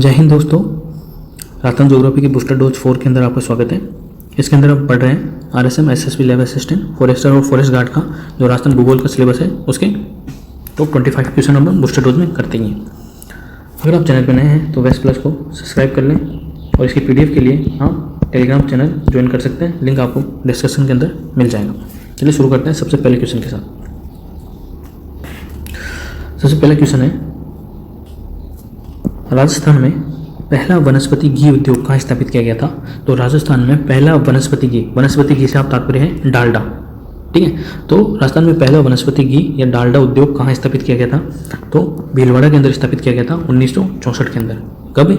जय हिंद दोस्तों। राजस्थान ज्योग्राफी की बूस्टर डोज 4 के अंदर आपका स्वागत है। इसके अंदर हम पढ़ रहे हैं RSM SSB lab assistant forester और फॉरेस्ट गार्ड का जो राजस्थान भूगोल का सिलेबस है उसके टॉप 25 क्वेश्चन हम बूस्टर डोज में करते हैं। अगर आप चैनल पर नए हैं तो वेस्ट प्लस को सब्सक्राइब कर लें और इसकी पीडीएफ के लिए आप टेलीग्राम चैनल ज्वाइन कर सकते हैं। लिंक आपको डिस्क्रिप्शन के अंदर मिल जाएगा। चलिए शुरू करते हैं सबसे पहले क्वेश्चन के साथ। सबसे पहला क्वेश्चन है, राजस्थान में पहला वनस्पति घी उद्योग कहाँ स्थापित किया गया था? तो राजस्थान में पहला वनस्पति घी से आप तात्पर्य है डालडा। ठीक है, तो राजस्थान में पहला वनस्पति घी या डालडा उद्योग कहाँ स्थापित किया गया था? तो भीलवाड़ा के अंदर स्थापित किया गया था 1964 के अंदर। कब?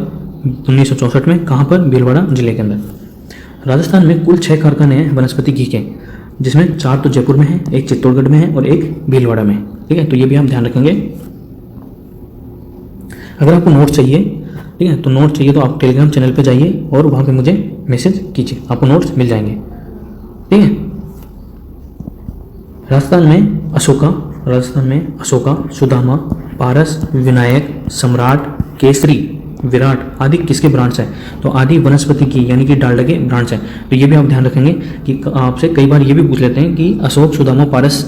1964 में। कहाँ पर? भीलवाड़ा जिले के अंदर। राजस्थान में कुल 6 कारखाने हैं वनस्पति घी के, जिसमें 4 तो जयपुर में है, एक चित्तौड़गढ़ में है और एक भीलवाड़ा में। ठीक है, तो ये भी हम ध्यान रखेंगे। अगर आपको नोट चाहिए, ठीक है, तो नोट चाहिए तो आप टेलीग्राम चैनल पे जाइए और वहाँ पे मुझे मैसेज कीजिए, आपको नोट्स मिल जाएंगे। ठीक है, राजस्थान में अशोका, सुदामा, पारस, विनायक, सम्राट, केसरी, विराट आदि किसके ब्रांड्स हैं? तो आदि वनस्पति की यानी कि डालडा के ब्रांड्स हैं। तो ये भी आप ध्यान रखेंगे कि आपसे कई बार ये भी पूछ लेते हैं कि अशोक, सुदामा, पारस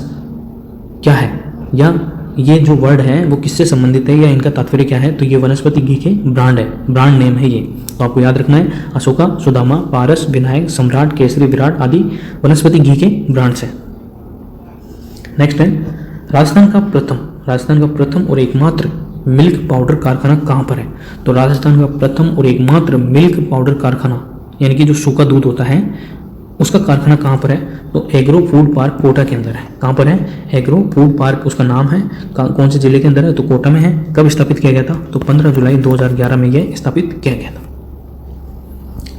क्या है, या ये जो वर्ड है वो किससे संबंधित है या इनका तात्पर्य क्या है? तो ये वनस्पति घी के ब्रांड है, ब्रांड नेम है ये। तो आपको याद रखना है, अशोका, सुदामा, पारस, विनायक, सम्राट, केसरी, विराट आदि वनस्पति घी के ब्रांड्स हैं। नेक्स्ट है, राजस्थान का प्रथम और एकमात्र मिल्क पाउडर कारखाना कहाँ पर है? तो राजस्थान का प्रथम और एकमात्र मिल्क पाउडर कारखाना यानी कि जो सूखा दूध होता है उसका कारखाना कहाँ पर है? तो एग्रो फूड पार्क कोटा के अंदर है। कहाँ पर है? एग्रो फूड पार्क उसका नाम है। कौन से जिले के अंदर है? तो कोटा में है। कब स्थापित किया गया था? तो 15 जुलाई 2011 में यह स्थापित किया गया था।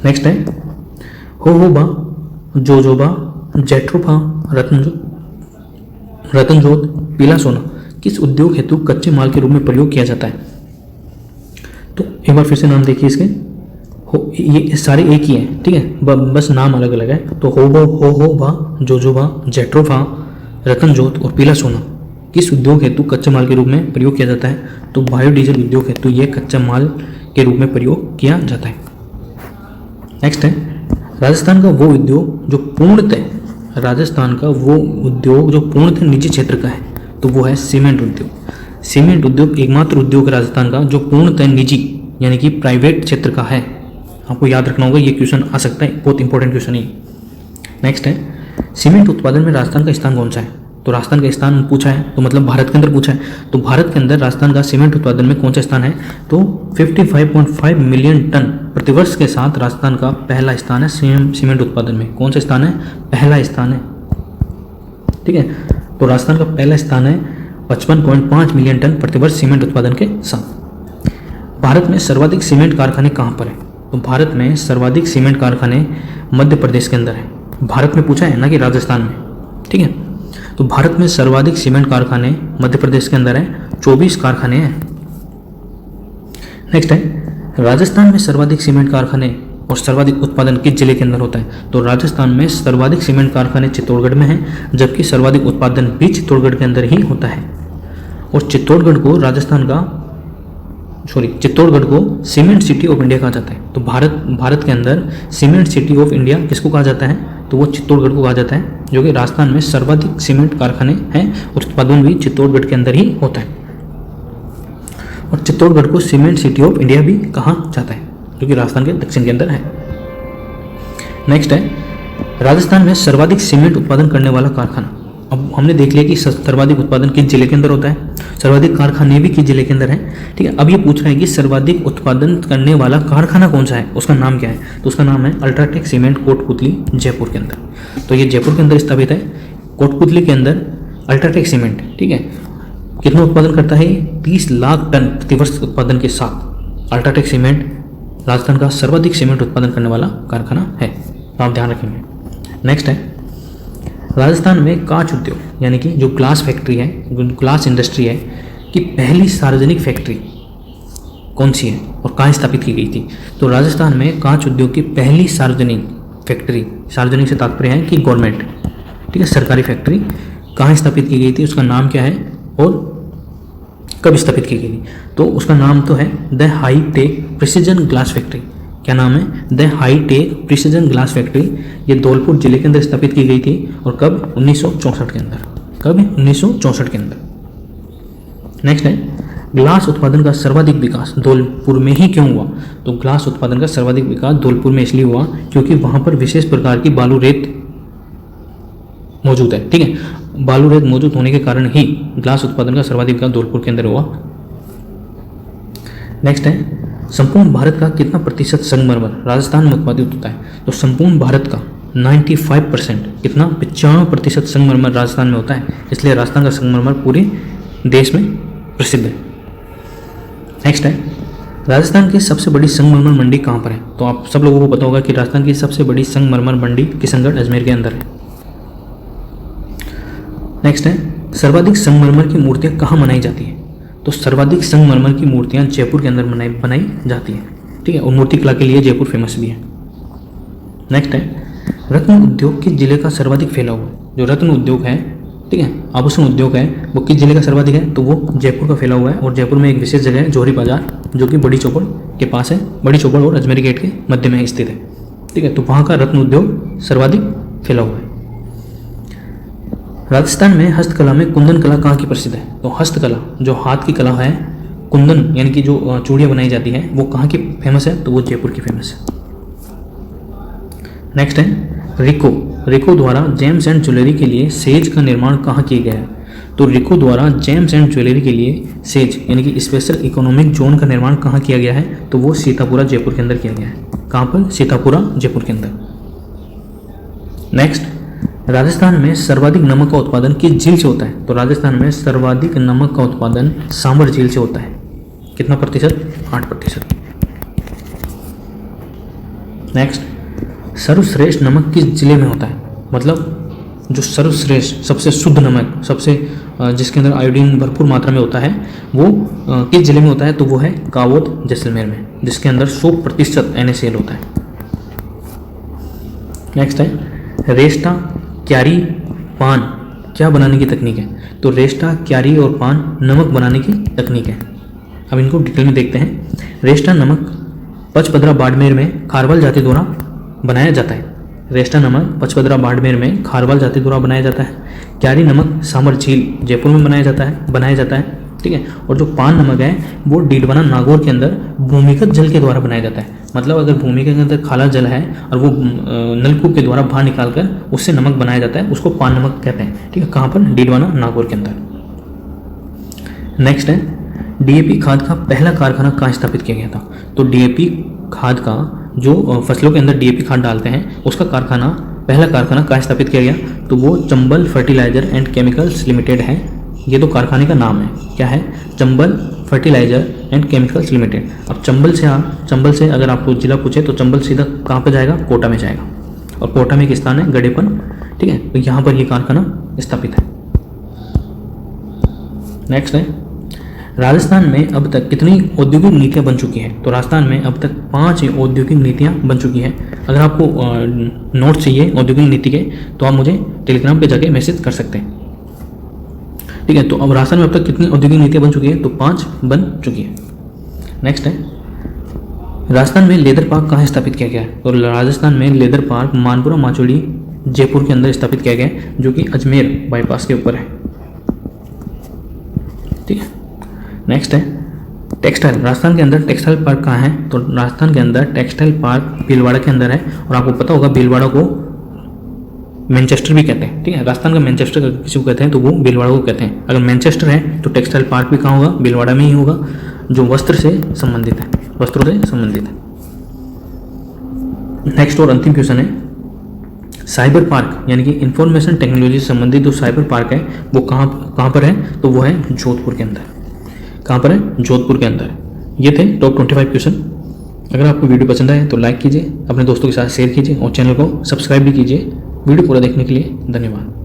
नेक्स्ट है, होहोबा, जोजोबा, जेट्रोफा, रतनजोत, पीला सोना किस उद्योग हेतु कच्चे माल के रूप में प्रयोग किया जाता है? तो एक बार फिर से नाम देखिए इसके, ये सारे एक ही हैं। ठीक है, बस नाम अलग अलग है। तो होहोबा, जोजोबा, जेट्रोफा, रतनजोत और पीला सोना किस उद्योग हेतु कच्चे माल के रूप में प्रयोग किया जाता है? तो बायोडीजल उद्योग हेतु ये कच्चा माल के रूप में प्रयोग किया जाता है। नेक्स्ट है, राजस्थान का वो उद्योग जो पूर्णतः निजी क्षेत्र का है, तो वो है सीमेंट उद्योग। सीमेंट उद्योग एकमात्र उद्योग राजस्थान का जो पूर्णतः निजी यानी कि प्राइवेट क्षेत्र का है। आपको याद रखना होगा, ये क्वेश्चन आ सकता है, बहुत इंपॉर्टेंट क्वेश्चन है। नेक्स्ट है, सीमेंट उत्पादन में राजस्थान का स्थान कौन सा है? तो राजस्थान का स्थान पूछा है तो मतलब भारत के अंदर पूछा है, तो भारत के अंदर राजस्थान का सीमेंट उत्पादन में कौन सा स्थान है? तो 55.5 मिलियन टन प्रतिवर्ष के साथ राजस्थान का पहला स्थान है सीमेंट उत्पादन में। कौन सा स्थान है? पहला स्थान है। ठीक है, तो राजस्थान का पहला स्थान है 55.5 मिलियन टन प्रतिवर्ष सीमेंट उत्पादन के साथ। भारत में सर्वाधिक सीमेंट कारखाने कहाँ पर हैं? तो भारत में सर्वाधिक सीमेंट कारखाने मध्य प्रदेश के अंदर है। भारत में पूछा है ना कि राजस्थान में। ठीक है, तो भारत में सर्वाधिक सीमेंट कारखाने मध्य प्रदेश के अंदर है, 24 कारखाने हैं। नेक्स्ट है, राजस्थान में सर्वाधिक सीमेंट कारखाने और सर्वाधिक उत्पादन किस जिले के अंदर होता है? तो राजस्थान में सर्वाधिक सीमेंट कारखाने चित्तौड़गढ़ में है, जबकि सर्वाधिक उत्पादन भी चित्तौड़गढ़ के अंदर ही होता है। और चित्तौड़गढ़ को सीमेंट सिटी ऑफ इंडिया कहा जाता है। तो भारत के अंदर सीमेंट सिटी ऑफ इंडिया किसको कहा जाता है? तो वो चित्तौड़गढ़ को कहा जाता है, जो कि राजस्थान में सर्वाधिक सीमेंट कारखाने हैं और उत्पादन भी चित्तौड़गढ़ के अंदर ही होता है। और चित्तौड़गढ़ को सीमेंट सिटी ऑफ इंडिया भी कहा जाता है, जो कि राजस्थान के दक्षिण के अंदर है। नेक्स्ट है, राजस्थान में सर्वाधिक सीमेंट उत्पादन करने वाला कारखाना। अब हमने देख लिया कि सर्वाधिक उत्पादन किस जिले के अंदर होता है, सर्वाधिक कारखाने भी किस जिले के अंदर है। ठीक है, अब ये पूछ रहा है कि सर्वाधिक उत्पादन करने वाला कारखाना कौन सा है, उसका नाम क्या है? तो उसका नाम है अल्ट्राटेक सीमेंट कोटपुतली, जयपुर के अंदर। तो ये जयपुर के अंदर स्थापित है, कोटपुतली के अंदर अल्ट्राटेक सीमेंट। ठीक है, कितना उत्पादन करता है? 30 लाख टन प्रतिवर्ष उत्पादन के साथ अल्ट्राटेक सीमेंट राजस्थान का सर्वाधिक सीमेंट उत्पादन करने वाला कारखाना है। तो आप ध्यान रखेंगे। नेक्स्ट है, राजस्थान में कांच उद्योग यानी कि जो ग्लास फैक्ट्री है, ग्लास इंडस्ट्री है, कि पहली सार्वजनिक फैक्ट्री कौन सी है और कहाँ स्थापित की गई थी? तो राजस्थान में कांच उद्योग की पहली सार्वजनिक फैक्ट्री, सार्वजनिक से तात्पर्य है कि गवर्नमेंट, ठीक है, सरकारी फैक्ट्री कहाँ स्थापित की गई थी, उसका नाम क्या है और कब स्थापित की गई? तो उसका नाम तो है the high tech precision glass factory, क्या नाम है? The high tech precision glass factory. ये धौलपुर जिले के अंदर स्थापित की गई थी और कब? 1964 के अंदर। कब? 1964 के अंदर। नेक्स्ट है ग्लास उत्पादन का सर्वाधिक विकास धौलपुर में ही क्यों हुआ? तो ग्लास उत्पादन का सर्वाधिक विकास धौलपुर में इसलिए हुआ क्योंकि वहां पर विशेष प्रकार की बालू रेत मौजूद है। ठीक है, बालू रेत मौजूद होने के कारण ही ग्लास उत्पादन का सर्वाधिक विकास धौलपुर के अंदर हुआ। नेक्स्ट है संपूर्ण भारत का कितना प्रतिशत संगमरमर राजस्थान में उत्पादित होता है? तो संपूर्ण भारत का 95%, कितना? 95% संगमरमर राजस्थान में होता है, इसलिए राजस्थान का संगमरमर पूरे देश में प्रसिद्ध है। नेक्स्ट है राजस्थान की सबसे बड़ी संगमरमर मंडी कहाँ पर है? तो आप सब लोगों को पता होगा कि राजस्थान की सबसे बड़ी संगमरमर मंडी किशनगढ़ अजमेर के अंदर है। नेक्स्ट है सर्वाधिक संगमरमर की मूर्तियाँ कहाँ बनाई जाती है? तो सर्वाधिक संगमरमर की मूर्तियाँ जयपुर के अंदर बनाई जाती है। ठीक है, और मूर्ति कला के लिए जयपुर फेमस भी है। नेक्स्ट है रत्न उद्योग किस जिले का सर्वाधिक फैला हुआ? जो रत्न उद्योग है, ठीक है, आभूषण उद्योग है, वो किस जिले का सर्वाधिक है? तो वो जयपुर का फैला हुआ है। और जयपुर में एक विशेष जगह है जोहरी बाजार, जो कि बड़ी चौपड़ के पास है, बड़ी चौपड़ और अजमेरी गेट के मध्य में स्थित है। ठीक है, तो वहाँ का रत्न उद्योग सर्वाधिक फैला हुआ है। राजस्थान में हस्तकला में कुंदन कला कहाँ की प्रसिद्ध है? तो हस्तकला जो हाथ की कला है, कुंदन यानी कि जो चूड़ियाँ बनाई जाती हैं, वो कहाँ की फेमस है? तो वो जयपुर की फेमस है। नेक्स्ट है रिको द्वारा जेम्स एंड ज्वेलरी के लिए सेज का निर्माण कहाँ किया गया है? तो रिको द्वारा जेम्स एंड ज्वेलरी के लिए सेज यानी कि स्पेशल इकोनॉमिक जोन का निर्माण कहाँ किया गया है? तो वो सीतापुरा जयपुर के अंदर किया गया है। कहाँ पर? सीतापुरा जयपुर के अंदर। नेक्स्ट राजस्थान में सर्वाधिक नमक का उत्पादन किस झील से होता है? तो राजस्थान में सर्वाधिक नमक का उत्पादन सांभर झील से होता है। कितना प्रतिशत? 8%। नेक्स्ट सर्वश्रेष्ठ नमक किस जिले में होता है? मतलब जो सर्वश्रेष्ठ सबसे शुद्ध नमक, सबसे जिसके अंदर आयोडीन भरपूर मात्रा में होता है, वो किस जिले में होता है? तो वो है कावोद जैसलमेर में, जिसके अंदर 100% NaCl होता है। नेक्स्ट है रेस्टा, क्यारी, पान क्या बनाने की तकनीक है? तो रेस्टा, क्यारी और पान नमक बनाने की तकनीक है। अब इनको डिटेल में देखते हैं। रेस्टा नमक पचपदरा बाड़मेर में खारवाल जाति द्वारा बनाया जाता है। रेस्टा नमक पचपदरा बाड़मेर में खारवाल जाति द्वारा बनाया जाता है। क्यारी नमक सांभर झील जयपुर में बनाया जाता है। ठीक है, और जो पान नमक है वो डीडवाना नागौर के अंदर भूमिगत जल के द्वारा बनाया जाता है। मतलब अगर भूमि के अंदर खाला जल है और वो नलकूप के द्वारा बाहर निकालकर उससे नमक बनाया जाता है, उसको पान नमक कहते हैं। ठीक है, कहाँ पर? डीडवाना नागौर के अंदर। नेक्स्ट है DAP खाद का पहला कारखाना कहाँ स्थापित किया गया था? तो DAP खाद का जो फसलों के अंदर DAP खाद डालते हैं, उसका पहला कारखाना कहाँ स्थापित किया गया? तो वो Chambal fertiliser and chemicals limited है। ये तो कारखाने का नाम है, क्या है? Chambal fertiliser and chemicals limited. अब चंबल से अगर आपको जिला पूछे तो चंबल सीधा कहाँ पर जाएगा? कोटा में जाएगा, और कोटा में एक स्थान है गड़ेपन। ठीक है, तो यहाँ पर ये कारखाना स्थापित है। नेक्स्ट है राजस्थान में अब तक कितनी औद्योगिक नीतियाँ बन चुकी हैं? तो राजस्थान में अब तक 5 औद्योगिक नीतियाँ बन चुकी हैं। अगर आपको नोट चाहिए औद्योगिक नीति के, तो आप मुझे टेलीग्राम पे जाके मैसेज कर सकते हैं। ठीक है, तो अब राजस्थान में अब तक कितनी औद्योगिक नीतियाँ बन चुकी है? तो 5 बन चुकी है। नेक्स्ट है राजस्थान में लेदर पार्क कहाँ स्थापित किया गया है? तो राजस्थान में लेदर पार्क मानपुरा माचोड़ी जयपुर के अंदर स्थापित किया गया है, जो कि अजमेर बाईपास के ऊपर है। ठीक है, नेक्स्ट है टेक्सटाइल। राजस्थान के अंदर टेक्सटाइल पार्क कहाँ है? तो राजस्थान के अंदर टेक्सटाइल पार्क भीलवाड़ा के अंदर है, और आपको पता होगा भीलवाड़ा को मैनचेस्टर भी कहते हैं। ठीक है, राजस्थान का मैनचेस्टर किसी को कहते हैं तो वो भीलवाड़ा को कहते हैं। अगर मैनचेस्टर है तो टेक्सटाइल पार्क भी कहाँ होगा? भीलवाड़ा में ही होगा, जो वस्त्रों से संबंधित है। नेक्स्ट और अंतिम क्वेश्चन है साइबर पार्क यानी कि इंफॉर्मेशन टेक्नोलॉजी से संबंधित जो साइबर पार्क है वो कहाँ पर है? तो वो है जोधपुर के अंदर। कहाँ पर है? जोधपुर के अंदर। ये थे टॉप 25 क्वेश्चन। अगर आपको वीडियो पसंद आए तो लाइक कीजिए, अपने दोस्तों के साथ शेयर कीजिए और चैनल को सब्सक्राइब भी कीजिए। वीडियो पूरा देखने के लिए धन्यवाद।